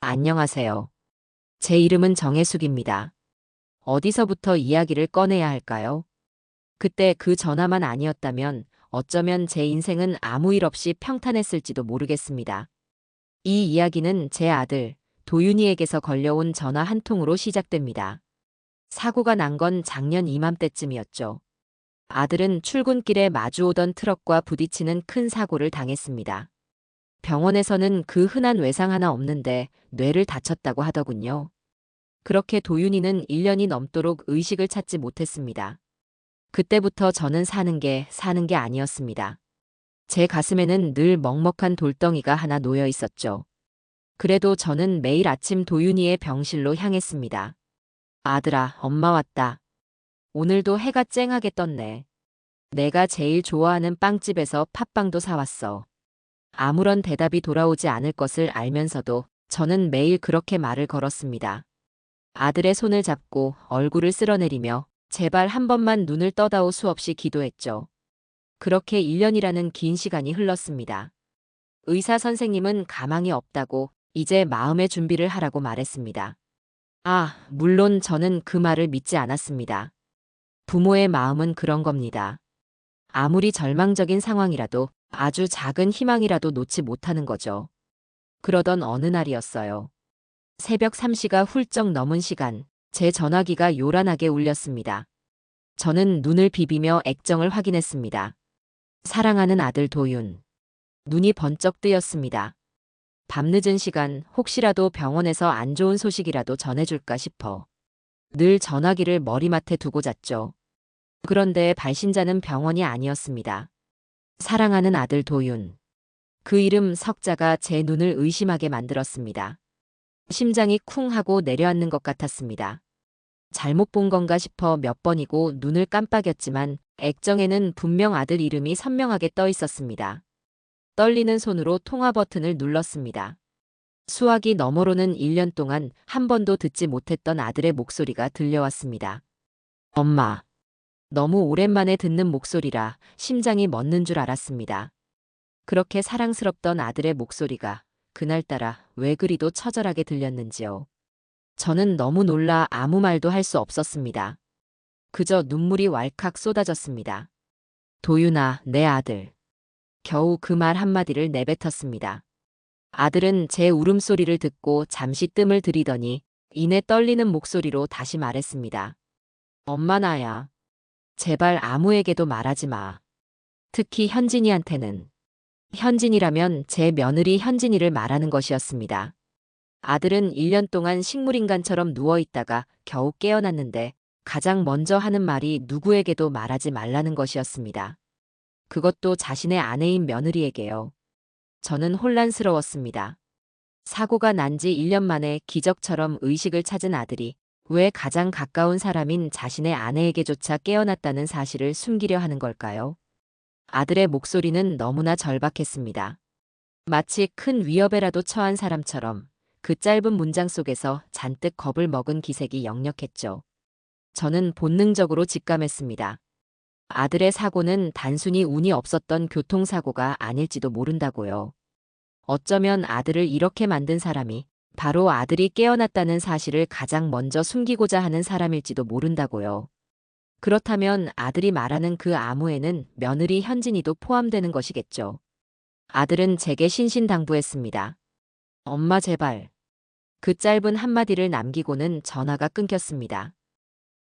안녕하세요. 제 이름은 정혜숙입니다. 어디서부터 이야기를 꺼내야 할까요? 그때 그 전화만 아니었다면 어쩌면 제 인생은 아무 일 없이 평탄했을지도 모르겠습니다. 이 이야기는 제 아들, 도윤이에게서 걸려온 전화 한 통으로 시작됩니다. 사고가 난 건 작년 이맘때쯤이었죠. 아들은 출근길에 마주오던 트럭과 부딪히는 큰 사고를 당했습니다. 병원에서는 그 흔한 외상 하나 없는데 뇌를 다쳤다고 하더군요. 그렇게 도윤이는 1년이 넘도록 의식을 찾지 못했습니다. 그때부터 저는 사는 게 아니었습니다. 제 가슴에는 늘 먹먹한 돌덩이가 하나 놓여 있었죠. 그래도 저는 매일 아침 도윤이의 병실로 향했습니다. 아들아, 엄마 왔다. 오늘도 해가 쨍하게 떴네. 내가 제일 좋아하는 빵집에서 팥빵도 사왔어. 아무런 대답이 돌아오지 않을 것을 알면서도 저는 매일 그렇게 말을 걸었습니다. 아들의 손을 잡고 얼굴을 쓸어내리며 제발 한 번만 눈을 떠다오 수없이 기도했죠. 그렇게 1년이라는 긴 시간이 흘렀습니다. 의사 선생님은 가망이 없다고 이제 마음의 준비를 하라고 말했습니다. 물론 저는 그 말을 믿지 않았습니다. 부모의 마음은 그런 겁니다. 아무리 절망적인 상황이라도 아주 작은 희망이라도 놓지 못하는 거죠. 그러던 어느 날이었어요. 새벽 3시가 훌쩍 넘은 시간, 제 전화기가 요란하게 울렸습니다. 저는 눈을 비비며 액정을 확인했습니다. 사랑하는 아들 도윤. 눈이 번쩍 뜨였습니다. 밤늦은 시간 혹시라도 병원에서 안 좋은 소식이라도 전해줄까 싶어. 늘 전화기를 머리맡에 두고 잤죠. 그런데 발신자는 병원이 아니었습니다. 사랑하는 아들 도윤. 그 이름 석자가 제 눈을 의심하게 만들었습니다. 심장이 쿵 하고 내려앉는 것 같았습니다. 잘못 본 건가 싶어 몇 번이고 눈을 깜빡였지만 액정에는 분명 아들 이름이 선명하게 떠 있었습니다. 떨리는 손으로 통화 버튼을 눌렀습니다. 수화기 너머로는 1년 동안 한 번도 듣지 못했던 아들의 목소리가 들려왔습니다. 엄마. 너무 오랜만에 듣는 목소리라 심장이 멎는 줄 알았습니다. 그렇게 사랑스럽던 아들의 목소리가 그날따라 왜 그리도 처절하게 들렸는지요. 저는 너무 놀라 아무 말도 할 수 없었습니다. 그저 눈물이 왈칵 쏟아졌습니다. 도윤아, 내 아들. 겨우 그 말 한마디를 내뱉었습니다. 아들은 제 울음소리를 듣고 잠시 뜸을 들이더니 이내 떨리는 목소리로 다시 말했습니다. 엄마 나야. 제발 아무에게도 말하지 마. 특히 현진이한테는. 현진이라면 제 며느리 현진이를 말하는 것이었습니다. 아들은 1년 동안 식물인간처럼 누워있다가 겨우 깨어났는데 가장 먼저 하는 말이 누구에게도 말하지 말라는 것이었습니다. 그것도 자신의 아내인 며느리에게요. 저는 혼란스러웠습니다. 사고가 난 지 1년 만에 기적처럼 의식을 찾은 아들이 왜 가장 가까운 사람인 자신의 아내에게조차 깨어났다는 사실을 숨기려 하는 걸까요? 아들의 목소리는 너무나 절박했습니다. 마치 큰 위협에라도 처한 사람처럼 그 짧은 문장 속에서 잔뜩 겁을 먹은 기색이 역력했죠. 저는 본능적으로 직감했습니다. 아들의 사고는 단순히 운이 없었던 교통사고가 아닐지도 모른다고요. 어쩌면 아들을 이렇게 만든 사람이 바로 아들이 깨어났다는 사실을 가장 먼저 숨기고자 하는 사람일지도 모른다고요. 그렇다면 아들이 말하는 그 암호에는 며느리 현진이도 포함되는 것이겠죠. 아들은 제게 신신당부했습니다. 엄마 제발. 그 짧은 한마디를 남기고는 전화가 끊겼습니다.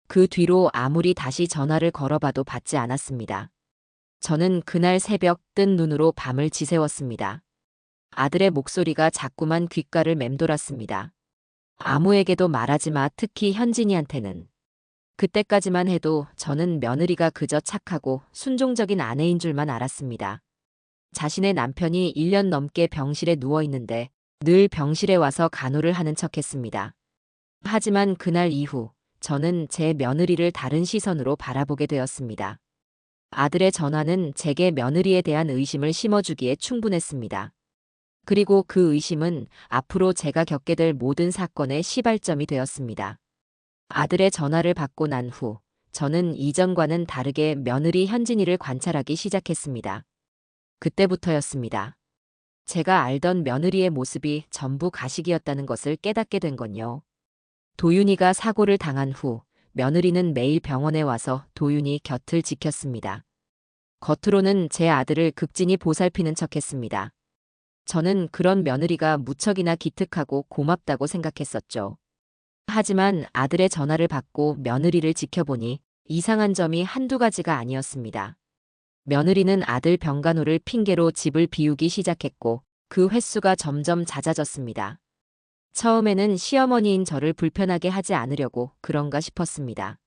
그 뒤로 아무리 다시 전화를 걸어봐도 받지 않았습니다. 저는 그날 새벽 뜬 눈으로 밤을 지새웠습니다. 아들의 목소리가 자꾸만 귓가를 맴돌았습니다. 아무에게도 말하지 마, 특히 현진이한테는. 그때까지만 해도 저는 며느리가 그저 착하고 순종적인 아내인 줄만 알았습니다. 자신의 남편이 1년 넘게 병실에 누워 있는데 늘 병실에 와서 간호를 하는 척했습니다. 하지만 그날 이후 저는 제 며느리를 다른 시선으로 바라보게 되었습니다. 아들의 전화는 제게 며느리에 대한 의심을 심어주기에 충분했습니다. 그리고 그 의심은 앞으로 제가 겪게 될 모든 사건의 시발점이 되었습니다. 아들의 전화를 받고 난 후 저는 이전과는 다르게 며느리 현진이를 관찰하기 시작했습니다. 그때부터였습니다. 제가 알던 며느리의 모습이 전부 가식이었다는 것을 깨닫게 된 건요. 도윤이가 사고를 당한 후 며느리는 매일 병원에 와서 도윤이 곁을 지켰습니다. 겉으로는 제 아들을 극진히 보살피는 척했습니다. 저는 그런 며느리가 무척이나 기특하고 고맙다고 생각했었죠. 하지만 아들의 전화를 받고 며느리를 지켜보니 이상한 점이 한두 가지가 아니었습니다. 며느리는 아들 병간호를 핑계로 집을 비우기 시작했고 그 횟수가 점점 잦아졌습니다. 처음에는 시어머니인 저를 불편하게 하지 않으려고 그런가 싶었습니다.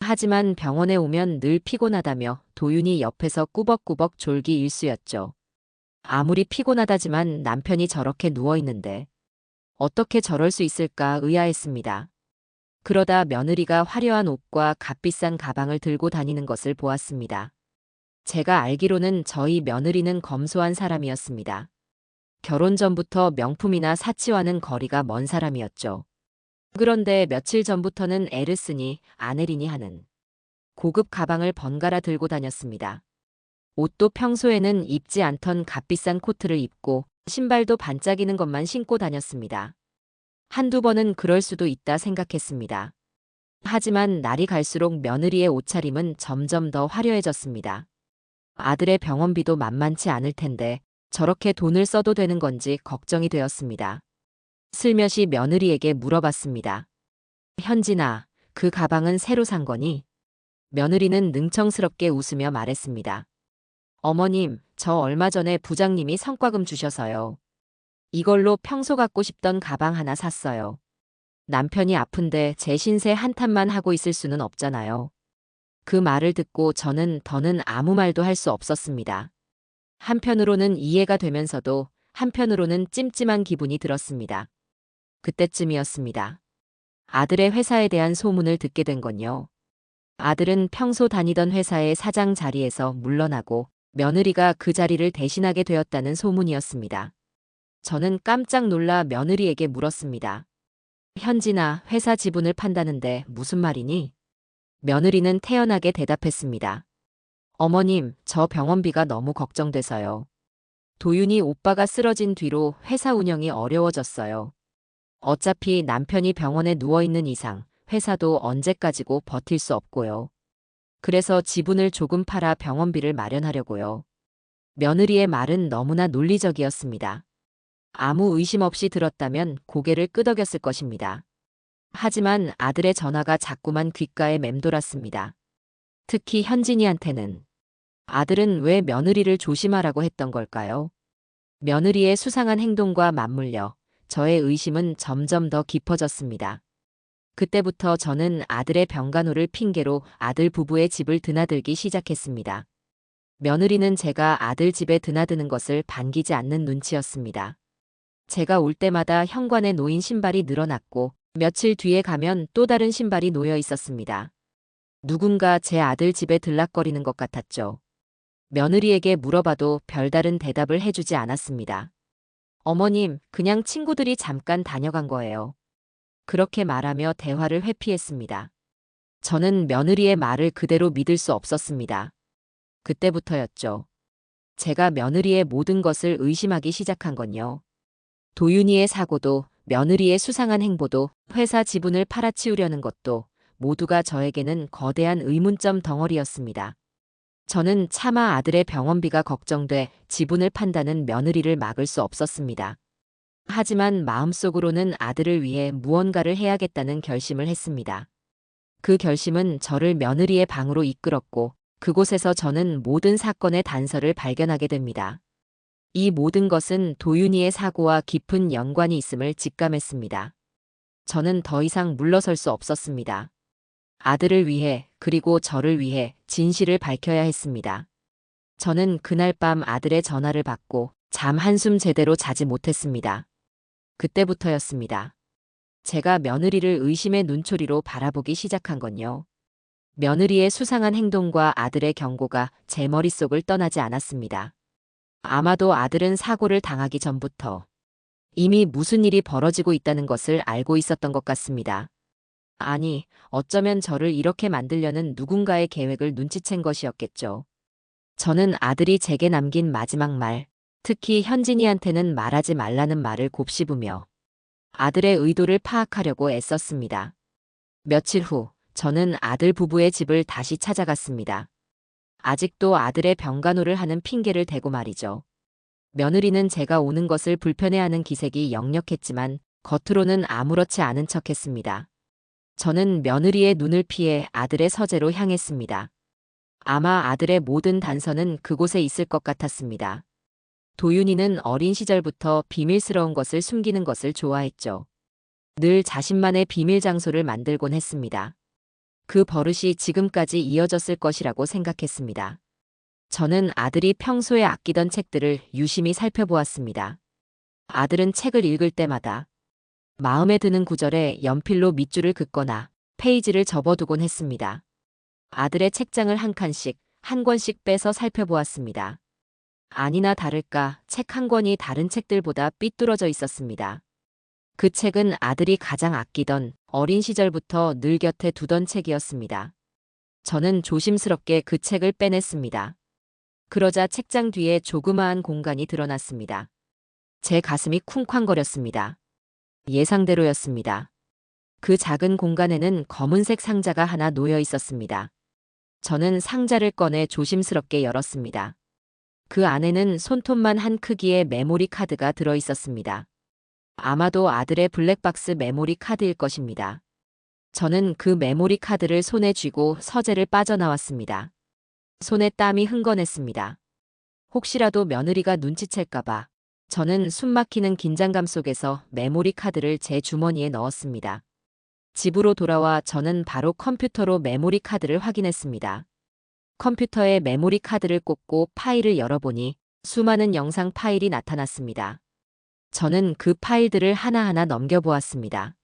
하지만 병원에 오면 늘 피곤하다며 도윤이 옆에서 꾸벅꾸벅 졸기 일쑤였죠. 아무리 피곤하다지만 남편이 저렇게 누워있는데 어떻게 저럴 수 있을까 의아했습니다. 그러다 며느리가 화려한 옷과 값비싼 가방을 들고 다니는 것을 보았습니다. 제가 알기로는 저희 며느리는 검소한 사람이었습니다. 결혼 전부터 명품이나 사치와는 거리가 먼 사람이었죠. 그런데 며칠 전부터는 에르스니 아네리니 하는 고급 가방을 번갈아 들고 다녔습니다. 옷도 평소에는 입지 않던 값비싼 코트를 입고 신발도 반짝이는 것만 신고 다녔습니다. 한두 번은 그럴 수도 있다 생각했습니다. 하지만 날이 갈수록 며느리의 옷차림은 점점 더 화려해졌습니다. 아들의 병원비도 만만치 않을 텐데 저렇게 돈을 써도 되는 건지 걱정이 되었습니다. 슬며시 며느리에게 물어봤습니다. 현진아, 그 가방은 새로 산 거니? 며느리는 능청스럽게 웃으며 말했습니다. 어머님, 저 얼마 전에 부장님이 성과금 주셔서요. 이걸로 평소 갖고 싶던 가방 하나 샀어요. 남편이 아픈데 제 신세 한탄만 하고 있을 수는 없잖아요. 그 말을 듣고 저는 더는 아무 말도 할 수 없었습니다. 한편으로는 이해가 되면서도 한편으로는 찜찜한 기분이 들었습니다. 그때쯤이었습니다. 아들의 회사에 대한 소문을 듣게 된 건요. 아들은 평소 다니던 회사의 사장 자리에서 물러나고 며느리가 그 자리를 대신하게 되었다는 소문이었습니다. 저는 깜짝 놀라 며느리에게 물었습니다. 현진아, 회사 지분을 판다는데 무슨 말이니? 며느리는 태연하게 대답했습니다. 어머님, 저 병원비가 너무 걱정돼서요. 도윤이 오빠가 쓰러진 뒤로 회사 운영이 어려워졌어요. 어차피 남편이 병원에 누워있는 이상 회사도 언제까지고 버틸 수 없고요. 그래서 지분을 조금 팔아 병원비를 마련하려고요. 며느리의 말은 너무나 논리적이었습니다. 아무 의심 없이 들었다면 고개를 끄덕였을 것입니다. 하지만 아들의 전화가 자꾸만 귓가에 맴돌았습니다. 특히 현진이한테는. 아들은 왜 며느리를 조심하라고 했던 걸까요? 며느리의 수상한 행동과 맞물려 저의 의심은 점점 더 깊어졌습니다. 그때부터 저는 아들의 병간호를 핑계로 아들 부부의 집을 드나들기 시작했습니다. 며느리는 제가 아들 집에 드나드는 것을 반기지 않는 눈치였습니다. 제가 올 때마다 현관에 놓인 신발이 늘어났고 며칠 뒤에 가면 또 다른 신발이 놓여 있었습니다. 누군가 제 아들 집에 들락거리는 것 같았죠. 며느리에게 물어봐도 별다른 대답을 해주지 않았습니다. 어머님, 그냥 친구들이 잠깐 다녀간 거예요. 그렇게 말하며 대화를 회피했습니다. 저는 며느리의 말을 그대로 믿을 수 없었습니다. 그때부터였죠. 제가 며느리의 모든 것을 의심하기 시작한 건요. 도윤이의 사고도 며느리의 수상한 행보도 회사 지분을 팔아치우려는 것도 모두가 저에게는 거대한 의문점 덩어리였습니다. 저는 차마 아들의 병원비가 걱정돼 지분을 판다는 며느리를 막을 수 없었습니다. 하지만 마음속으로는 아들을 위해 무언가를 해야겠다는 결심을 했습니다. 그 결심은 저를 며느리의 방으로 이끌었고 그곳에서 저는 모든 사건의 단서를 발견하게 됩니다. 이 모든 것은 도윤이의 사고와 깊은 연관이 있음을 직감했습니다. 저는 더 이상 물러설 수 없었습니다. 아들을 위해 그리고 저를 위해 진실을 밝혀야 했습니다. 저는 그날 밤 아들의 전화를 받고 잠 한숨 제대로 자지 못했습니다. 그때부터였습니다. 제가 며느리를 의심의 눈초리로 바라보기 시작한 건요. 며느리의 수상한 행동과 아들의 경고가 제 머릿속을 떠나지 않았습니다. 아마도 아들은 사고를 당하기 전부터 이미 무슨 일이 벌어지고 있다는 것을 알고 있었던 것 같습니다. 아니, 어쩌면 저를 이렇게 만들려는 누군가의 계획을 눈치챈 것이었겠죠. 저는 아들이 제게 남긴 마지막 말, 특히 현진이한테는 말하지 말라는 말을 곱씹으며 아들의 의도를 파악하려고 애썼습니다. 며칠 후 저는 아들 부부의 집을 다시 찾아갔습니다. 아직도 아들의 병간호를 하는 핑계를 대고 말이죠. 며느리는 제가 오는 것을 불편해하는 기색이 역력했지만 겉으로는 아무렇지 않은 척했습니다. 저는 며느리의 눈을 피해 아들의 서재로 향했습니다. 아마 아들의 모든 단서는 그곳에 있을 것 같았습니다. 도윤이는 어린 시절부터 비밀스러운 것을 숨기는 것을 좋아했죠. 늘 자신만의 비밀 장소를 만들곤 했습니다. 그 버릇이 지금까지 이어졌을 것이라고 생각했습니다. 저는 아들이 평소에 아끼던 책들을 유심히 살펴보았습니다. 아들은 책을 읽을 때마다 마음에 드는 구절에 연필로 밑줄을 긋거나 페이지를 접어두곤 했습니다. 아들의 책장을 한 칸씩, 한 권씩 빼서 살펴보았습니다. 아니나 다를까 책 한 권이 다른 책들보다 삐뚤어져 있었습니다. 그 책은 아들이 가장 아끼던 어린 시절부터 늘 곁에 두던 책이었습니다. 저는 조심스럽게 그 책을 빼냈습니다. 그러자 책장 뒤에 조그마한 공간이 드러났습니다. 제 가슴이 쿵쾅거렸습니다. 예상대로였습니다. 그 작은 공간에는 검은색 상자가 하나 놓여 있었습니다. 저는 상자를 꺼내 조심스럽게 열었습니다. 그 안에는 손톱만 한 크기의 메모리 카드가 들어 있었습니다. 아마도 아들의 블랙박스 메모리 카드일 것입니다. 저는 그 메모리 카드를 손에 쥐고 서재를 빠져나왔습니다. 손에 땀이 흥건했습니다. 혹시라도 며느리가 눈치챌까봐 저는 숨막히는 긴장감 속에서 메모리 카드를 제 주머니에 넣었습니다. 집으로 돌아와 저는 바로 컴퓨터로 메모리 카드를 확인했습니다. 컴퓨터에 메모리 카드를 꽂고 파일을 열어보니 수많은 영상 파일이 나타났습니다. 저는 그 파일들을 하나하나 넘겨보았습니다.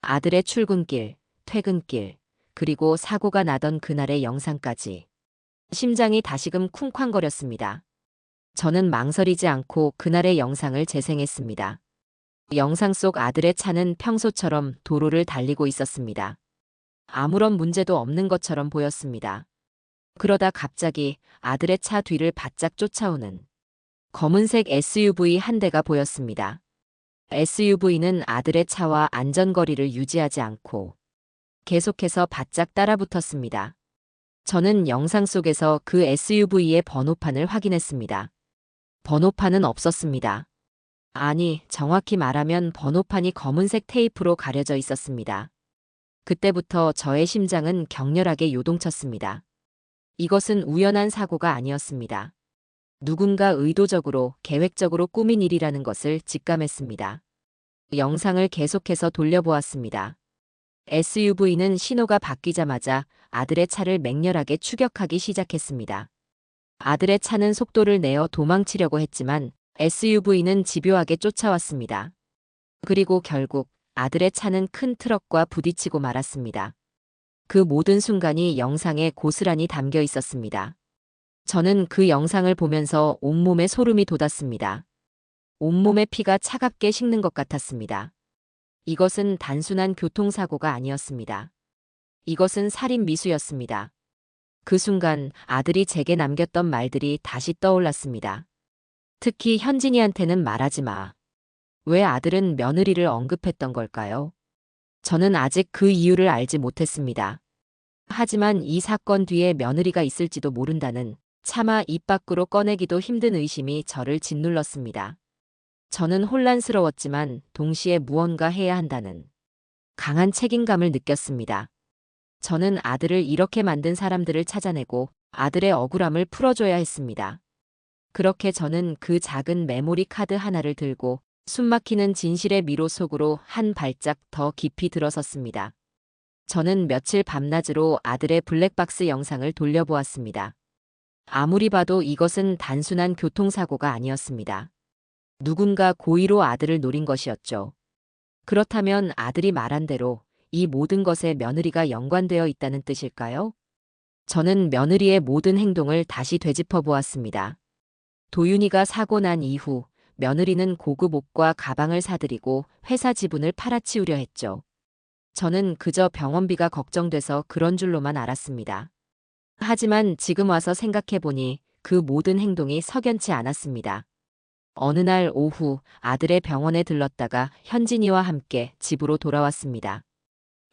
아들의 출근길, 퇴근길, 그리고 사고가 나던 그날의 영상까지. 심장이 다시금 쿵쾅거렸습니다. 저는 망설이지 않고 그날의 영상을 재생했습니다. 영상 속 아들의 차는 평소처럼 도로를 달리고 있었습니다. 아무런 문제도 없는 것처럼 보였습니다. 그러다 갑자기 아들의 차 뒤를 바짝 쫓아오는 검은색 SUV 한 대가 보였습니다. SUV는 아들의 차와 안전거리를 유지하지 않고 계속해서 바짝 따라붙었습니다. 저는 영상 속에서 그 SUV의 번호판을 확인했습니다. 번호판은 없었습니다. 아니, 정확히 말하면 번호판이 검은색 테이프로 가려져 있었습니다. 그때부터 저의 심장은 격렬하게 요동쳤습니다. 이것은 우연한 사고가 아니었습니다. 누군가 의도적으로 계획적으로 꾸민 일이라는 것을 직감했습니다. 영상을 계속해서 돌려보았습니다. SUV는 신호가 바뀌자마자 아들의 차를 맹렬하게 추격하기 시작했습니다. 아들의 차는 속도를 내어 도망치려고 했지만 SUV는 집요하게 쫓아왔습니다. 그리고 결국 아들의 차는 큰 트럭과 부딪히고 말았습니다. 그 모든 순간이 영상에 고스란히 담겨 있었습니다. 저는 그 영상을 보면서 온몸에 소름이 돋았습니다. 온몸의 피가 차갑게 식는 것 같았습니다. 이것은 단순한 교통사고가 아니었습니다. 이것은 살인 미수였습니다. 그 순간 아들이 제게 남겼던 말들이 다시 떠올랐습니다. 특히 현진이한테는 말하지 마. 왜 아들은 며느리를 언급했던 걸까요? 저는 아직 그 이유를 알지 못했습니다. 하지만 이 사건 뒤에 며느리가 있을지도 모른다는 차마 입 밖으로 꺼내기도 힘든 의심이 저를 짓눌렀습니다. 저는 혼란스러웠지만 동시에 무언가 해야 한다는 강한 책임감을 느꼈습니다. 저는 아들을 이렇게 만든 사람들을 찾아내고 아들의 억울함을 풀어줘야 했습니다. 그렇게 저는 그 작은 메모리 카드 하나를 들고 숨막히는 진실의 미로 속으로 한 발짝 더 깊이 들어섰습니다. 저는 며칠 밤낮으로 아들의 블랙박스 영상을 돌려보았습니다. 아무리 봐도 이것은 단순한 교통사고가 아니었습니다. 누군가 고의로 아들을 노린 것이었죠. 그렇다면 아들이 말한 대로 이 모든 것에 며느리가 연관되어 있다는 뜻일까요? 저는 며느리의 모든 행동을 다시 되짚어 보았습니다. 도윤이가 사고 난 이후 며느리는 고급 옷과 가방을 사들이고 회사 지분을 팔아치우려 했죠. 저는 그저 병원비가 걱정돼서 그런 줄로만 알았습니다. 하지만 지금 와서 생각해보니 그 모든 행동이 석연치 않았습니다. 어느 날 오후 아들의 병원에 들렀다가 현진이와 함께 집으로 돌아왔습니다.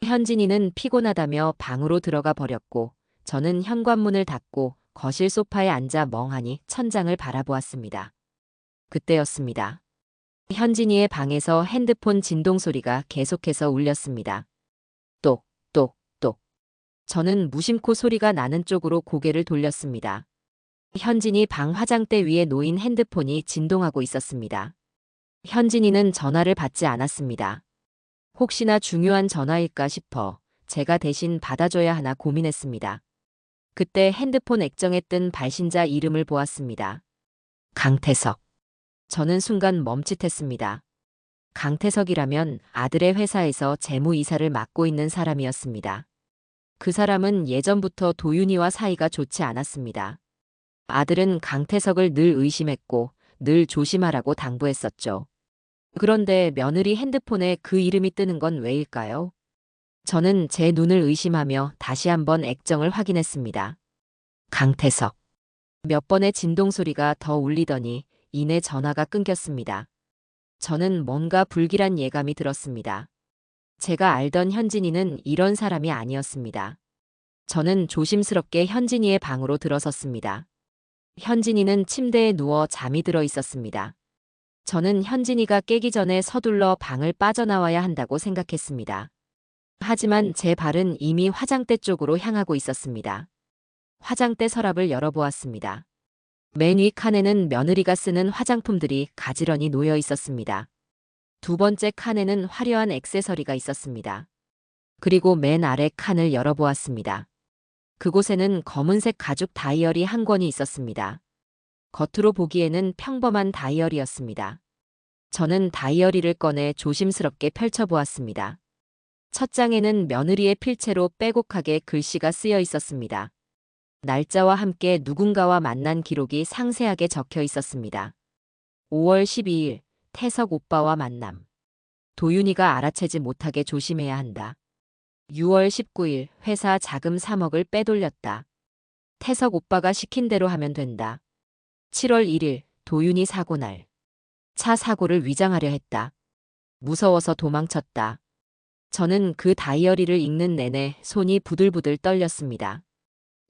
현진이는 피곤하다며 방으로 들어가 버렸고 저는 현관문을 닫고 거실 소파에 앉아 멍하니 천장을 바라보았습니다. 그때였습니다. 현진이의 방에서 핸드폰 진동 소리가 계속해서 울렸습니다. 똑, 똑, 똑. 저는 무심코 소리가 나는 쪽으로 고개를 돌렸습니다. 현진이 방 화장대 위에 놓인 핸드폰이 진동하고 있었습니다. 현진이는 전화를 받지 않았습니다. 혹시나 중요한 전화일까 싶어 제가 대신 받아줘야 하나 고민했습니다. 그때 핸드폰 액정에 뜬 발신자 이름을 보았습니다. 강태석. 저는 순간 멈칫했습니다. 강태석이라면 아들의 회사에서 재무이사를 맡고 있는 사람이었습니다. 그 사람은 예전부터 도윤이와 사이가 좋지 않았습니다. 아들은 강태석을 늘 의심했고 늘 조심하라고 당부했었죠. 그런데 며느리 핸드폰에 그 이름이 뜨는 건 왜일까요? 저는 제 눈을 의심하며 다시 한번 액정을 확인했습니다. 강태석. 몇 번의 진동 소리가 더 울리더니 이내 전화가 끊겼습니다. 저는 뭔가 불길한 예감이 들었습니다. 제가 알던 현진이는 이런 사람이 아니었습니다. 저는 조심스럽게 현진이의 방으로 들어섰습니다. 현진이는 침대에 누워 잠이 들어 있었습니다. 저는 현진이가 깨기 전에 서둘러 방을 빠져나와야 한다고 생각했습니다. 하지만 제 발은 이미 화장대 쪽으로 향하고 있었습니다. 화장대 서랍을 열어보았습니다. 맨 위 칸에는 며느리가 쓰는 화장품들이 가지런히 놓여 있었습니다. 두 번째 칸에는 화려한 액세서리가 있었습니다. 그리고 맨 아래 칸을 열어보았습니다. 그곳에는 검은색 가죽 다이어리 한 권이 있었습니다. 겉으로 보기에는 평범한 다이어리였습니다. 저는 다이어리를 꺼내 조심스럽게 펼쳐보았습니다. 첫 장에는 며느리의 필체로 빼곡하게 글씨가 쓰여 있었습니다. 날짜와 함께 누군가와 만난 기록이 상세하게 적혀 있었습니다. 5월 12일, 태석 오빠와 만남. 도윤이가 알아채지 못하게 조심해야 한다. 6월 19일, 회사 자금 3억을 빼돌렸다. 태석 오빠가 시킨 대로 하면 된다. 7월 1일, 도윤이 사고날. 차 사고를 위장하려 했다. 무서워서 도망쳤다. 저는 그 다이어리를 읽는 내내 손이 부들부들 떨렸습니다.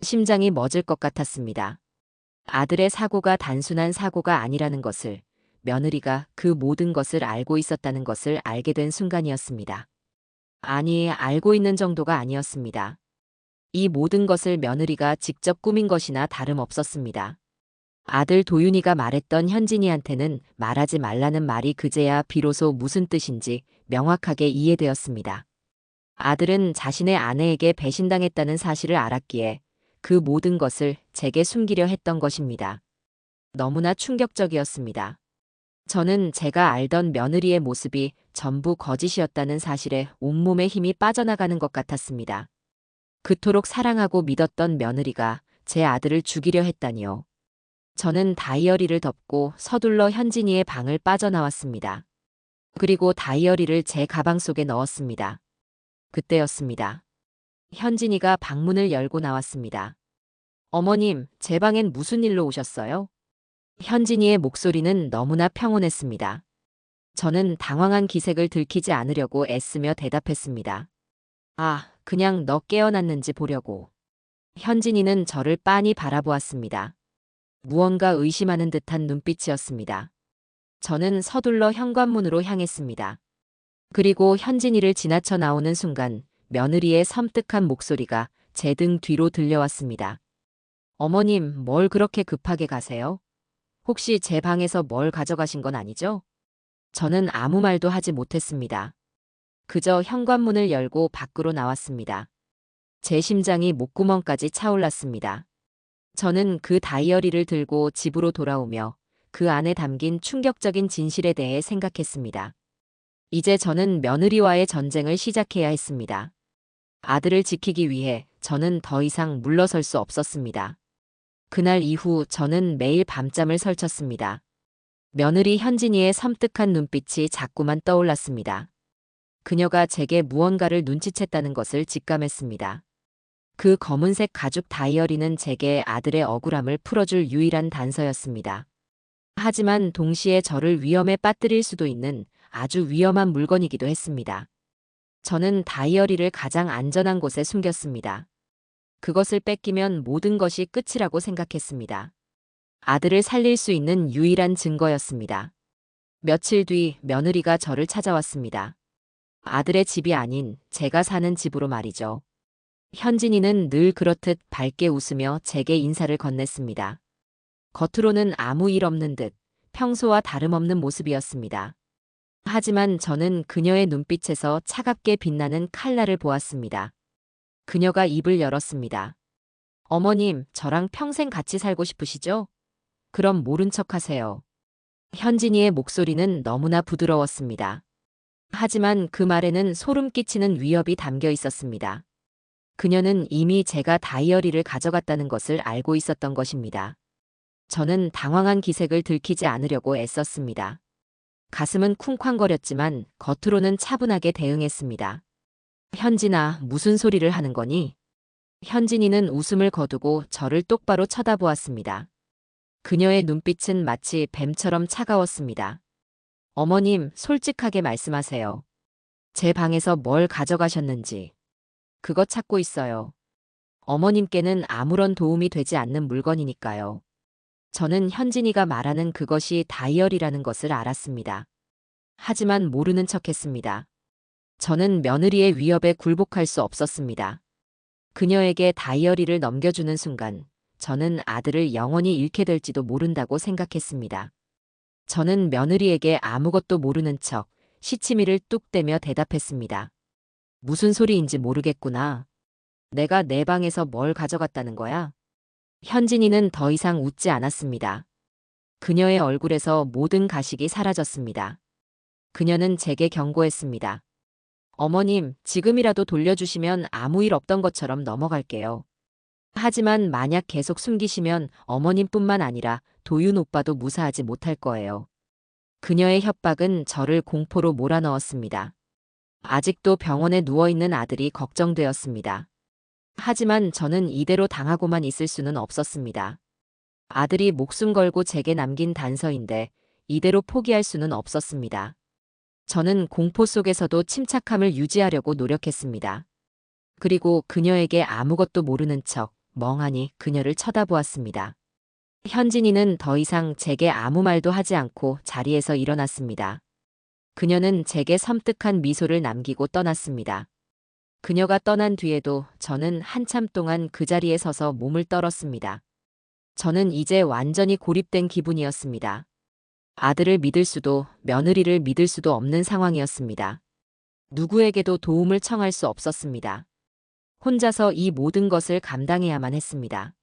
심장이 멎을 것 같았습니다. 아들의 사고가 단순한 사고가 아니라는 것을, 며느리가 그 모든 것을 알고 있었다는 것을 알게 된 순간이었습니다. 아니, 알고 있는 정도가 아니었습니다. 이 모든 것을 며느리가 직접 꾸민 것이나 다름없었습니다. 아들 도윤이가 말했던 현진이한테는 말하지 말라는 말이 그제야 비로소 무슨 뜻인지 명확하게 이해되었습니다. 아들은 자신의 아내에게 배신당했다는 사실을 알았기에 그 모든 것을 제게 숨기려 했던 것입니다. 너무나 충격적이었습니다. 저는 제가 알던 며느리의 모습이 전부 거짓이었다는 사실에 온몸에 힘이 빠져나가는 것 같았습니다. 그토록 사랑하고 믿었던 며느리가 제 아들을 죽이려 했다니요. 저는 다이어리를 덮고 서둘러 현진이의 방을 빠져나왔습니다. 그리고 다이어리를 제 가방 속에 넣었습니다. 그때였습니다. 현진이가 방문을 열고 나왔습니다. 어머님, 제 방엔 무슨 일로 오셨어요? 현진이의 목소리는 너무나 평온했습니다. 저는 당황한 기색을 들키지 않으려고 애쓰며 대답했습니다. 아, 그냥 너 깨어났는지 보려고. 현진이는 저를 빤히 바라보았습니다. 무언가 의심하는 듯한 눈빛이었습니다. 저는 서둘러 현관문으로 향했습니다. 그리고 현진이를 지나쳐 나오는 순간 며느리의 섬뜩한 목소리가 제 등 뒤로 들려왔습니다. 어머님, 뭘 그렇게 급하게 가세요? 혹시 제 방에서 뭘 가져가신 건 아니죠? 저는 아무 말도 하지 못했습니다. 그저 현관문을 열고 밖으로 나왔습니다. 제 심장이 목구멍까지 차올랐습니다. 저는 그 다이어리를 들고 집으로 돌아오며 그 안에 담긴 충격적인 진실에 대해 생각했습니다. 이제 저는 며느리와의 전쟁을 시작해야 했습니다. 아들을 지키기 위해 저는 더 이상 물러설 수 없었습니다. 그날 이후 저는 매일 밤잠을 설쳤습니다. 며느리 현진이의 섬뜩한 눈빛이 자꾸만 떠올랐습니다. 그녀가 제게 무언가를 눈치챘다는 것을 직감했습니다. 그 검은색 가죽 다이어리는 제게 아들의 억울함을 풀어줄 유일한 단서였습니다. 하지만 동시에 저를 위험에 빠뜨릴 수도 있는 아주 위험한 물건이기도 했습니다. 저는 다이어리를 가장 안전한 곳에 숨겼습니다. 그것을 뺏기면 모든 것이 끝이라고 생각했습니다. 아들을 살릴 수 있는 유일한 증거였습니다. 며칠 뒤 며느리가 저를 찾아왔습니다. 아들의 집이 아닌 제가 사는 집으로 말이죠. 현진이는 늘 그렇듯 밝게 웃으며 제게 인사를 건넸습니다. 겉으로는 아무 일 없는 듯 평소와 다름없는 모습이었습니다. 하지만 저는 그녀의 눈빛에서 차갑게 빛나는 칼날을 보았습니다. 그녀가 입을 열었습니다. 어머님, 저랑 평생 같이 살고 싶으시죠? 그럼 모른 척 하세요. 현진이의 목소리는 너무나 부드러웠습니다. 하지만 그 말에는 소름 끼치는 위협이 담겨 있었습니다. 그녀는 이미 제가 다이어리를 가져갔다는 것을 알고 있었던 것입니다. 저는 당황한 기색을 들키지 않으려고 애썼습니다. 가슴은 쿵쾅거렸지만 겉으로는 차분하게 대응했습니다. 현진아, 무슨 소리를 하는 거니? 현진이는 웃음을 거두고 저를 똑바로 쳐다보았습니다. 그녀의 눈빛은 마치 뱀처럼 차가웠습니다. 어머님, 솔직하게 말씀하세요. 제 방에서 뭘 가져가셨는지. 그거 찾고 있어요. 어머님께는 아무런 도움이 되지 않는 물건이니까요. 저는 현진이가 말하는 그것이 다이어리라는 것을 알았습니다. 하지만 모르는 척했습니다. 저는 며느리의 위협에 굴복할 수 없었습니다. 그녀에게 다이어리를 넘겨주는 순간 저는 아들을 영원히 잃게 될지도 모른다고 생각했습니다. 저는 며느리에게 아무것도 모르는 척 시치미를 뚝 떼며 대답했습니다. 무슨 소리인지 모르겠구나. 내가 내 방에서 뭘 가져갔다는 거야? 현진이는 더 이상 웃지 않았습니다. 그녀의 얼굴에서 모든 가식이 사라졌습니다. 그녀는 제게 경고했습니다. 어머님, 지금이라도 돌려주시면 아무 일 없던 것처럼 넘어갈게요. 하지만 만약 계속 숨기시면 어머님뿐만 아니라 도윤 오빠도 무사하지 못할 거예요. 그녀의 협박은 저를 공포로 몰아넣었습니다. 아직도 병원에 누워있는 아들이 걱정되었습니다. 하지만 저는 이대로 당하고만 있을 수는 없었습니다. 아들이 목숨 걸고 제게 남긴 단서인데 이대로 포기할 수는 없었습니다. 저는 공포 속에서도 침착함을 유지하려고 노력했습니다. 그리고 그녀에게 아무것도 모르는 척 멍하니 그녀를 쳐다보았습니다. 현진이는 더 이상 제게 아무 말도 하지 않고 자리에서 일어났습니다. 그녀는 제게 섬뜩한 미소를 남기고 떠났습니다. 그녀가 떠난 뒤에도 저는 한참 동안 그 자리에 서서 몸을 떨었습니다. 저는 이제 완전히 고립된 기분이었습니다. 아들을 믿을 수도 며느리를 믿을 수도 없는 상황이었습니다. 누구에게도 도움을 청할 수 없었습니다. 혼자서 이 모든 것을 감당해야만 했습니다.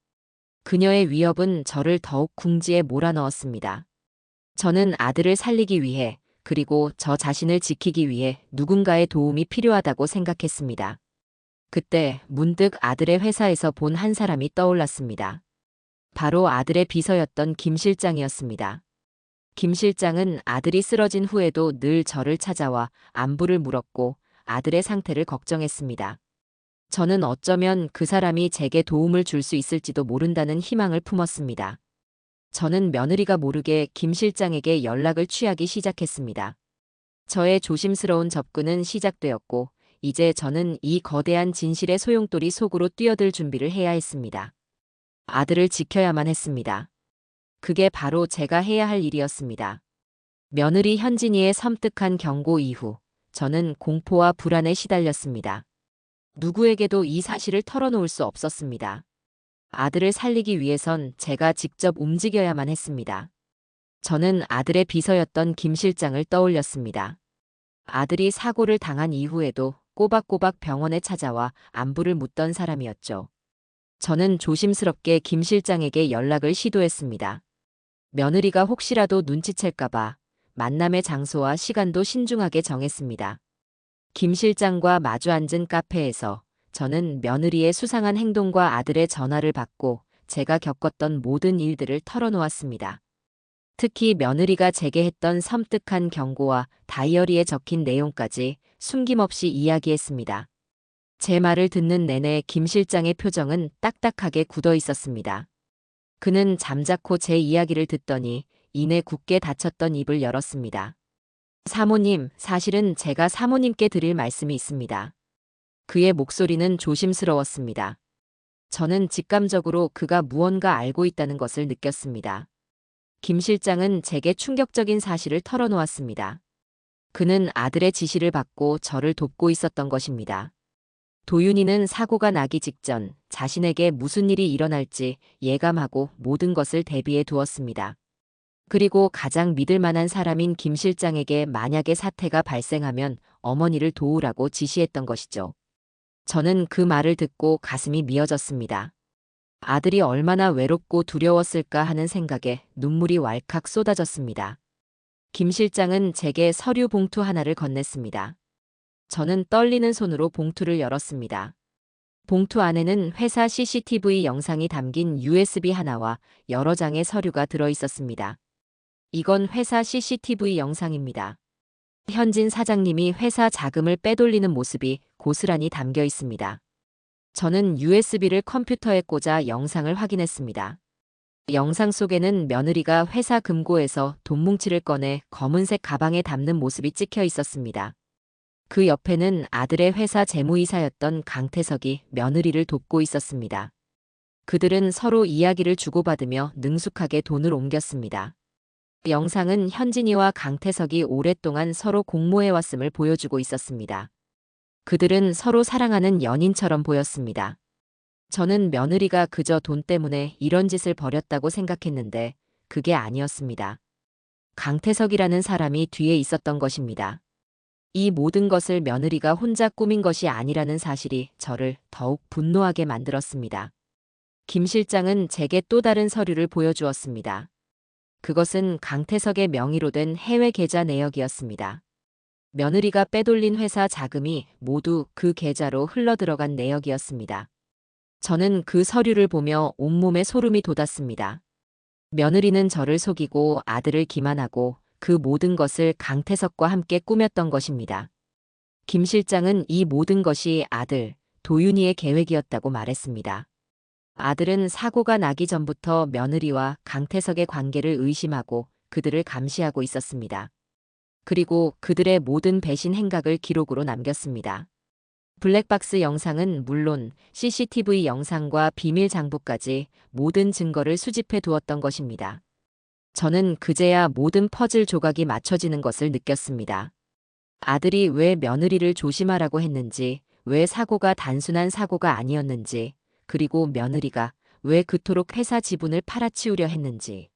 그녀의 위협은 저를 더욱 궁지에 몰아넣었습니다. 저는 아들을 살리기 위해 그리고 저 자신을 지키기 위해 누군가의 도움이 필요하다고 생각했습니다. 그때 문득 아들의 회사에서 본 한 사람이 떠올랐습니다. 바로 아들의 비서였던 김 실장이었습니다. 김 실장은 아들이 쓰러진 후에도 늘 저를 찾아와 안부를 물었고 아들의 상태를 걱정했습니다. 저는 어쩌면 그 사람이 제게 도움을 줄 수 있을지도 모른다는 희망을 품었습니다. 저는 며느리가 모르게 김 실장에게 연락을 취하기 시작했습니다. 저의 조심스러운 접근은 시작되었고 이제 저는 이 거대한 진실의 소용돌이 속으로 뛰어들 준비를 해야 했습니다. 아들을 지켜야만 했습니다. 그게 바로 제가 해야 할 일이었습니다. 며느리 현진이의 섬뜩한 경고 이후 저는 공포와 불안에 시달렸습니다. 누구에게도 이 사실을 털어놓을 수 없었습니다. 아들을 살리기 위해선 제가 직접 움직여야만 했습니다. 저는 아들의 비서였던 김 실장을 떠올렸습니다. 아들이 사고를 당한 이후에도 꼬박꼬박 병원에 찾아와 안부를 묻던 사람이었죠. 저는 조심스럽게 김 실장에게 연락을 시도했습니다. 며느리가 혹시라도 눈치챌까봐 만남의 장소와 시간도 신중하게 정했습니다. 김 실장과 마주 앉은 카페에서 저는 며느리의 수상한 행동과 아들의 전화를 받고 제가 겪었던 모든 일들을 털어놓았습니다. 특히 며느리가 제게 했던 섬뜩한 경고와 다이어리에 적힌 내용까지 숨김없이 이야기했습니다. 제 말을 듣는 내내 김 실장의 표정은 딱딱하게 굳어 있었습니다. 그는 잠자코 제 이야기를 듣더니 이내 굳게 닫혔던 입을 열었습니다. 사모님, 사실은 제가 사모님께 드릴 말씀이 있습니다. 그의 목소리는 조심스러웠습니다. 저는 직감적으로 그가 무언가 알고 있다는 것을 느꼈습니다. 김 실장은 제게 충격적인 사실을 털어놓았습니다. 그는 아들의 지시를 받고 저를 돕고 있었던 것입니다. 도윤이는 사고가 나기 직전 자신에게 무슨 일이 일어날지 예감하고 모든 것을 대비해 두었습니다. 그리고 가장 믿을 만한 사람인 김 실장에게 만약에 사태가 발생하면 어머니를 도우라고 지시했던 것이죠. 저는 그 말을 듣고 가슴이 미어졌습니다. 아들이 얼마나 외롭고 두려웠을까 하는 생각에 눈물이 왈칵 쏟아졌습니다. 김 실장은 제게 서류 봉투 하나를 건넸습니다. 저는 떨리는 손으로 봉투를 열었습니다. 봉투 안에는 회사 CCTV 영상이 담긴 USB 하나와 여러 장의 서류가 들어 있었습니다. 이건 회사 CCTV 영상입니다. 현진 사장님이 회사 자금을 빼돌리는 모습이 고스란히 담겨 있습니다. 저는 USB를 컴퓨터에 꽂아 영상을 확인했습니다. 영상 속에는 며느리가 회사 금고에서 돈 뭉치를 꺼내 검은색 가방에 담는 모습이 찍혀 있었습니다. 그 옆에는 아들의 회사 재무이사였던 강태석이 며느리를 돕고 있었습니다. 그들은 서로 이야기를 주고받으며 능숙하게 돈을 옮겼습니다. 영상은 현진이와 강태석이 오랫동안 서로 공모해왔음을 보여주고 있었습니다. 그들은 서로 사랑하는 연인처럼 보였습니다. 저는 며느리가 그저 돈 때문에 이런 짓을 벌였다고 생각했는데 그게 아니었습니다. 강태석이라는 사람이 뒤에 있었던 것입니다. 이 모든 것을 며느리가 혼자 꾸민 것이 아니라는 사실이 저를 더욱 분노하게 만들었습니다. 김 실장은 제게 또 다른 서류를 보여주었습니다. 그것은 강태석의 명의로 된 해외 계좌 내역이었습니다. 며느리가 빼돌린 회사 자금이 모두 그 계좌로 흘러들어간 내역이었습니다. 저는 그 서류를 보며 온몸에 소름이 돋았습니다. 며느리는 저를 속이고 아들을 기만하고 그 모든 것을 강태석과 함께 꾸몄던 것입니다. 김 실장은 이 모든 것이 아들, 도윤이의 계획이었다고 말했습니다. 아들은 사고가 나기 전부터 며느리와 강태석의 관계를 의심하고 그들을 감시하고 있었습니다. 그리고 그들의 모든 배신 행각을 기록으로 남겼습니다. 블랙박스 영상은 물론 CCTV 영상과 비밀 장부까지 모든 증거를 수집해 두었던 것입니다. 저는 그제야 모든 퍼즐 조각이 맞춰지는 것을 느꼈습니다. 아들이 왜 며느리를 조심하라고 했는지, 왜 사고가 단순한 사고가 아니었는지, 그리고 며느리가 왜 그토록 회사 지분을 팔아치우려 했는지.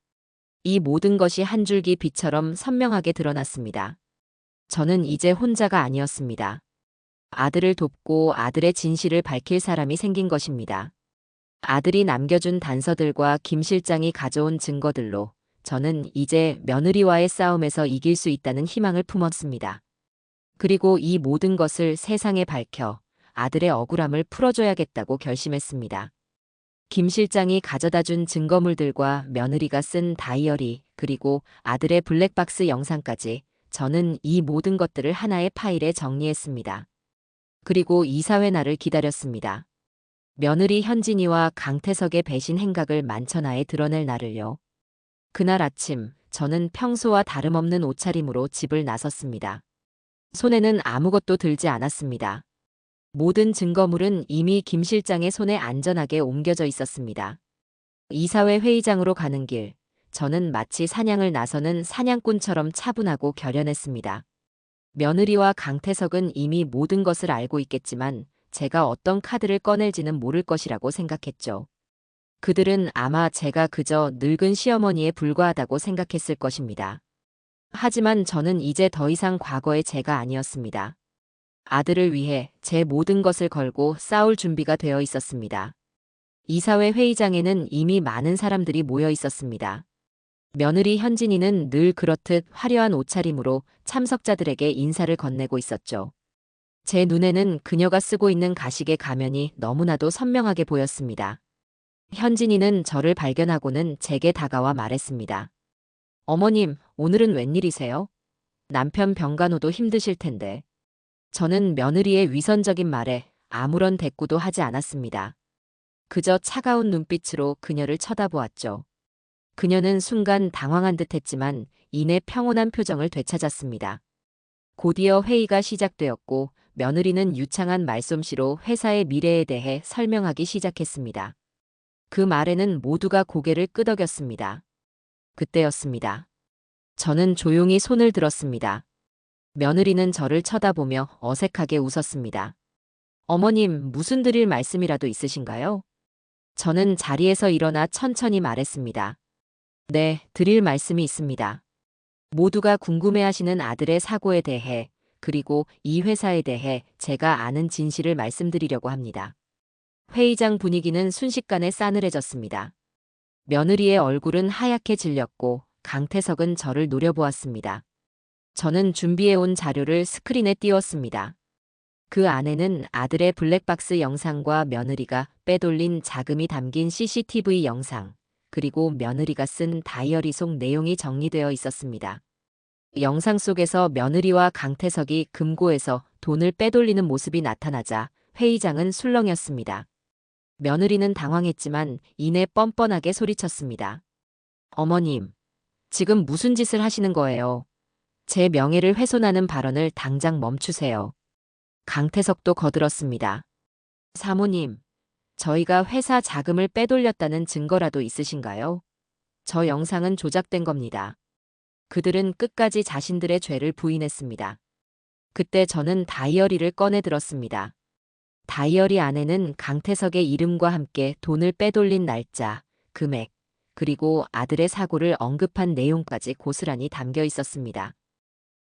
이 모든 것이 한 줄기 빛처럼 선명하게 드러났습니다. 저는 이제 혼자가 아니었습니다. 아들을 돕고 아들의 진실을 밝힐 사람이 생긴 것입니다. 아들이 남겨준 단서들과 김 실장이 가져온 증거들로 저는 이제 며느리와의 싸움에서 이길 수 있다는 희망을 품었습니다. 그리고 이 모든 것을 세상에 밝혀 아들의 억울함을 풀어줘야겠다고 결심했습니다. 김 실장이 가져다 준 증거물들과 며느리가 쓴 다이어리 그리고 아들의 블랙박스 영상까지 저는 이 모든 것들을 하나의 파일에 정리했습니다. 그리고 이사회 날을 기다렸습니다. 며느리 현진이와 강태석의 배신 행각을 만천하에 드러낼 날을요. 그날 아침 저는 평소와 다름없는 옷차림으로 집을 나섰습니다. 손에는 아무것도 들지 않았습니다. 모든 증거물은 이미 김 실장의 손에 안전하게 옮겨져 있었습니다. 이사회 회의장으로 가는 길, 저는 마치 사냥을 나서는 사냥꾼처럼 차분하고 결연했습니다. 며느리와 강태석은 이미 모든 것을 알고 있겠지만 제가 어떤 카드를 꺼낼지는 모를 것이라고 생각했죠. 그들은 아마 제가 그저 늙은 시어머니에 불과하다고 생각했을 것입니다. 하지만 저는 이제 더 이상 과거의 제가 아니었습니다. 아들을 위해 제 모든 것을 걸고 싸울 준비가 되어 있었습니다. 이사회 회의장에는 이미 많은 사람들이 모여 있었습니다. 며느리 현진이는 늘 그렇듯 화려한 옷차림으로 참석자들에게 인사를 건네고 있었죠. 제 눈에는 그녀가 쓰고 있는 가식의 가면이 너무나도 선명하게 보였습니다. 현진이는 저를 발견하고는 제게 다가와 말했습니다. 어머님, 오늘은 웬일이세요? 남편 병간호도 힘드실 텐데. 저는 며느리의 위선적인 말에 아무런 대꾸도 하지 않았습니다. 그저 차가운 눈빛으로 그녀를 쳐다보았죠. 그녀는 순간 당황한 듯 했지만 이내 평온한 표정을 되찾았습니다. 곧이어 회의가 시작되었고 며느리는 유창한 말솜씨로 회사의 미래에 대해 설명하기 시작했습니다. 그 말에는 모두가 고개를 끄덕였습니다. 그때였습니다. 저는 조용히 손을 들었습니다. 며느리는 저를 쳐다보며 어색하게 웃었습니다. 어머님, 무슨 드릴 말씀이라도 있으신가요? 저는 자리에서 일어나 천천히 말했습니다. 네, 드릴 말씀이 있습니다. 모두가 궁금해하시는 아들의 사고에 대해, 그리고 이 회사에 대해 제가 아는 진실을 말씀드리려고 합니다. 회의장 분위기는 순식간에 싸늘해졌습니다. 며느리의 얼굴은 하얗게 질렸고 강태석은 저를 노려보았습니다. 저는 준비해온 자료를 스크린에 띄웠습니다. 그 안에는 아들의 블랙박스 영상과 며느리가 빼돌린 자금이 담긴 CCTV 영상, 그리고 며느리가 쓴 다이어리 속 내용이 정리되어 있었습니다. 영상 속에서 며느리와 강태석이 금고에서 돈을 빼돌리는 모습이 나타나자 회의장은 술렁였습니다. 며느리는 당황했지만 이내 뻔뻔하게 소리쳤습니다. 어머님, 지금 무슨 짓을 하시는 거예요? 제 명예를 훼손하는 발언을 당장 멈추세요. 강태석도 거들었습니다. 사모님, 저희가 회사 자금을 빼돌렸다는 증거라도 있으신가요? 저 영상은 조작된 겁니다. 그들은 끝까지 자신들의 죄를 부인했습니다. 그때 저는 다이어리를 꺼내 들었습니다. 다이어리 안에는 강태석의 이름과 함께 돈을 빼돌린 날짜, 금액, 그리고 아들의 사고를 언급한 내용까지 고스란히 담겨 있었습니다.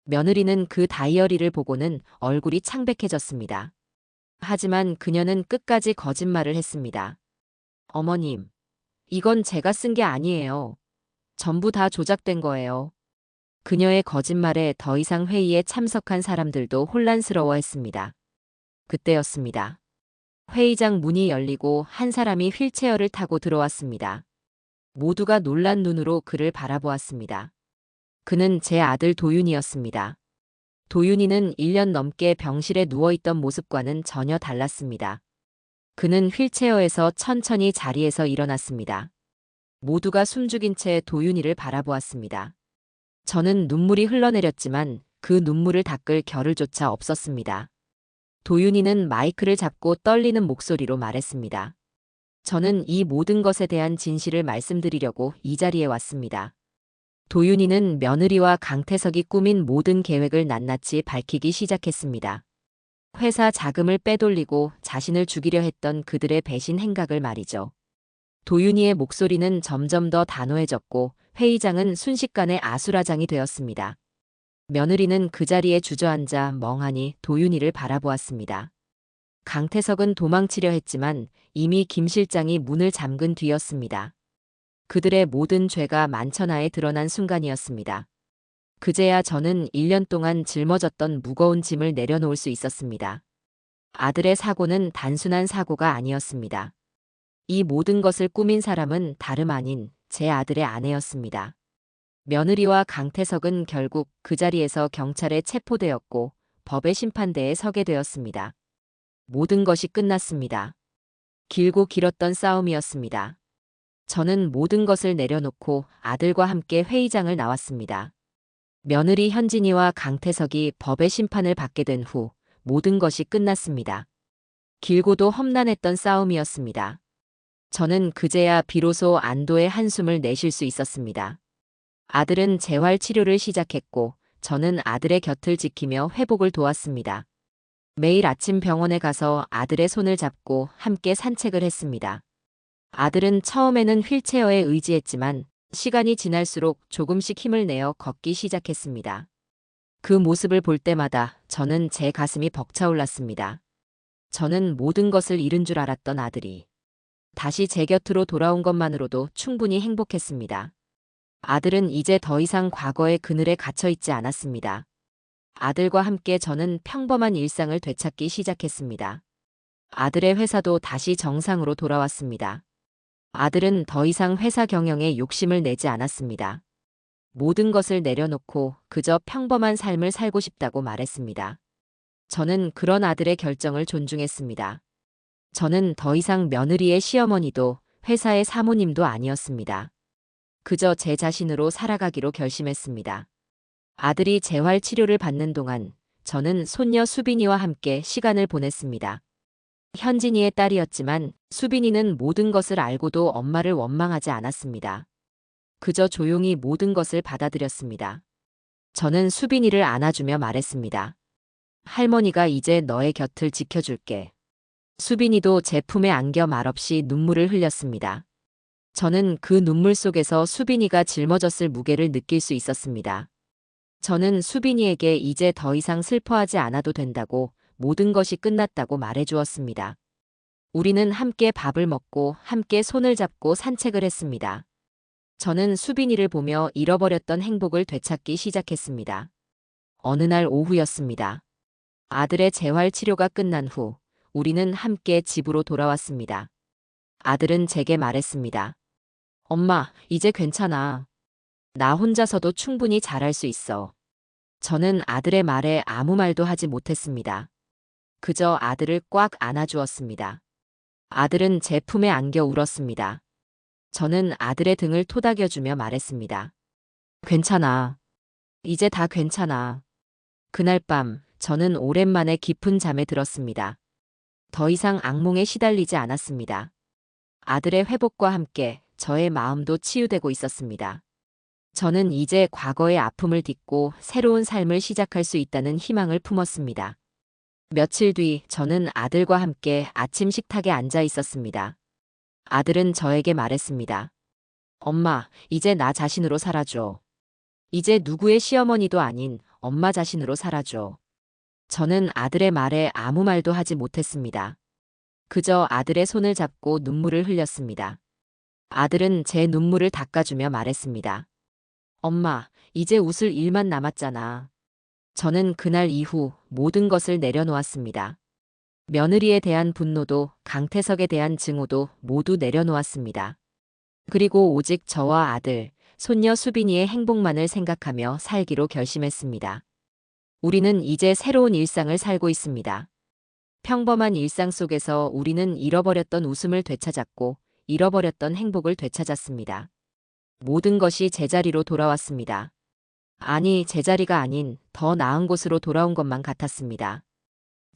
며느리는 그 다이어리를 보고는 얼굴이 창백해졌습니다. 하지만 그녀는 끝까지 거짓말을 했습니다. 어머님, 이건 제가 쓴 게 아니에요. 전부 다 조작된 거예요. 그녀의 거짓말에 더 이상 회의에 참석한 사람들도 혼란스러워했습니다. 그때였습니다. 회의장 문이 열리고 한 사람이 휠체어를 타고 들어왔습니다. 모두가 놀란 눈으로 그를 바라보았습니다. 그는 제 아들 도윤이었습니다. 도윤이는 1년 넘게 병실에 누워있던 모습과는 전혀 달랐습니다. 그는 휠체어에서 천천히 자리에서 일어났습니다. 모두가 숨죽인 채 도윤이를 바라보았습니다. 저는 눈물이 흘러내렸지만 그 눈물을 닦을 겨를조차 없었습니다. 도윤이는 마이크를 잡고 떨리는 목소리로 말했습니다. 저는 이 모든 것에 대한 진실을 말씀드리려고 이 자리에 왔습니다. 도윤이는 며느리와 강태석이 꾸민 모든 계획을 낱낱이 밝히기 시작했습니다. 회사 자금을 빼돌리고 자신을 죽이려 했던 그들의 배신 행각을 말이죠. 도윤이의 목소리는 점점 더 단호해졌고 회의장은 순식간에 아수라장이 되었습니다. 며느리는 그 자리에 주저앉아 멍하니 도윤이를 바라보았습니다. 강태석은 도망치려 했지만 이미 김 실장이 문을 잠근 뒤였습니다. 그들의 모든 죄가 만천하에 드러난 순간이었습니다. 그제야 저는 1년 동안 짊어졌던 무거운 짐을 내려놓을 수 있었습니다. 아들의 사고는 단순한 사고가 아니었습니다. 이 모든 것을 꾸민 사람은 다름 아닌 제 아들의 아내였습니다. 며느리와 강태석은 결국 그 자리에서 경찰에 체포되었고 법의 심판대에 서게 되었습니다. 모든 것이 끝났습니다. 길고 길었던 싸움이었습니다. 저는 모든 것을 내려놓고 아들과 함께 회의장을 나왔습니다. 며느리 현진이와 강태석이 법의 심판을 받게 된 후 모든 것이 끝났습니다. 길고도 험난했던 싸움이었습니다. 저는 그제야 비로소 안도의 한숨을 내쉴 수 있었습니다. 아들은 재활 치료를 시작했고 저는 아들의 곁을 지키며 회복을 도왔습니다. 매일 아침 병원에 가서 아들의 손을 잡고 함께 산책을 했습니다. 아들은 처음에는 휠체어에 의지했지만 시간이 지날수록 조금씩 힘을 내어 걷기 시작했습니다. 그 모습을 볼 때마다 저는 제 가슴이 벅차올랐습니다. 저는 모든 것을 잃은 줄 알았던 아들이 다시 제 곁으로 돌아온 것만으로도 충분히 행복했습니다. 아들은 이제 더 이상 과거의 그늘에 갇혀 있지 않았습니다. 아들과 함께 저는 평범한 일상을 되찾기 시작했습니다. 아들의 회사도 다시 정상으로 돌아왔습니다. 아들은 더 이상 회사 경영에 욕심을 내지 않았습니다. 모든 것을 내려놓고 그저 평범한 삶을 살고 싶다고 말했습니다. 저는 그런 아들의 결정을 존중했습니다. 저는 더 이상 며느리의 시어머니도 회사의 사모님도 아니었습니다. 그저 제 자신으로 살아가기로 결심했습니다. 아들이 재활 치료를 받는 동안 저는 손녀 수빈이와 함께 시간을 보냈습니다. 현진이의 딸이었지만 수빈이는 모든 것을 알고도 엄마를 원망하지 않았습니다. 그저 조용히 모든 것을 받아들였습니다. 저는 수빈이를 안아주며 말했습니다. 할머니가 이제 너의 곁을 지켜줄게. 수빈이도 제 품에 안겨 말없이 눈물을 흘렸습니다. 저는 그 눈물 속에서 수빈이가 짊어졌을 무게를 느낄 수 있었습니다. 저는 수빈이에게 이제 더 이상 슬퍼하지 않아도 된다고, 모든 것이 끝났다고 말해주었습니다. 우리는 함께 밥을 먹고 함께 손을 잡고 산책을 했습니다. 저는 수빈이를 보며 잃어버렸던 행복을 되찾기 시작했습니다. 어느 날 오후였습니다. 아들의 재활 치료가 끝난 후 우리는 함께 집으로 돌아왔습니다. 아들은 제게 말했습니다. 엄마, 이제 괜찮아. 나 혼자서도 충분히 잘할 수 있어. 저는 아들의 말에 아무 말도 하지 못했습니다. 그저 아들을 꽉 안아주었습니다. 아들은 제 품에 안겨 울었습니다. 저는 아들의 등을 토닥여주며 말했습니다. 괜찮아. 이제 다 괜찮아. 그날 밤 저는 오랜만에 깊은 잠에 들었습니다. 더 이상 악몽에 시달리지 않았습니다. 아들의 회복과 함께 저의 마음도 치유되고 있었습니다. 저는 이제 과거의 아픔을 딛고 새로운 삶을 시작할 수 있다는 희망을 품었습니다. 며칠 뒤 저는 아들과 함께 아침 식탁에 앉아 있었습니다. 아들은 저에게 말했습니다. 엄마, 이제 나 자신으로 살아줘. 이제 누구의 시어머니도 아닌 엄마 자신으로 살아줘. 저는 아들의 말에 아무 말도 하지 못했습니다. 그저 아들의 손을 잡고 눈물을 흘렸습니다. 아들은 제 눈물을 닦아주며 말했습니다. 엄마, 이제 웃을 일만 남았잖아. 저는 그날 이후 모든 것을 내려놓았습니다. 며느리에 대한 분노도 강태석에 대한 증오도 모두 내려놓았습니다. 그리고 오직 저와 아들, 손녀 수빈이의 행복만을 생각하며 살기로 결심했습니다. 우리는 이제 새로운 일상을 살고 있습니다. 평범한 일상 속에서 우리는 잃어버렸던 웃음을 되찾았고 잃어버렸던 행복을 되찾았습니다. 모든 것이 제자리로 돌아왔습니다. 아니, 제자리가 아닌 더 나은 곳으로 돌아온 것만 같았습니다.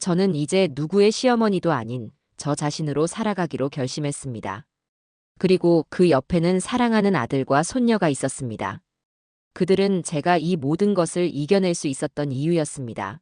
저는 이제 누구의 시어머니도 아닌 저 자신으로 살아가기로 결심했습니다. 그리고 그 옆에는 사랑하는 아들과 손녀가 있었습니다. 그들은 제가 이 모든 것을 이겨낼 수 있었던 이유였습니다.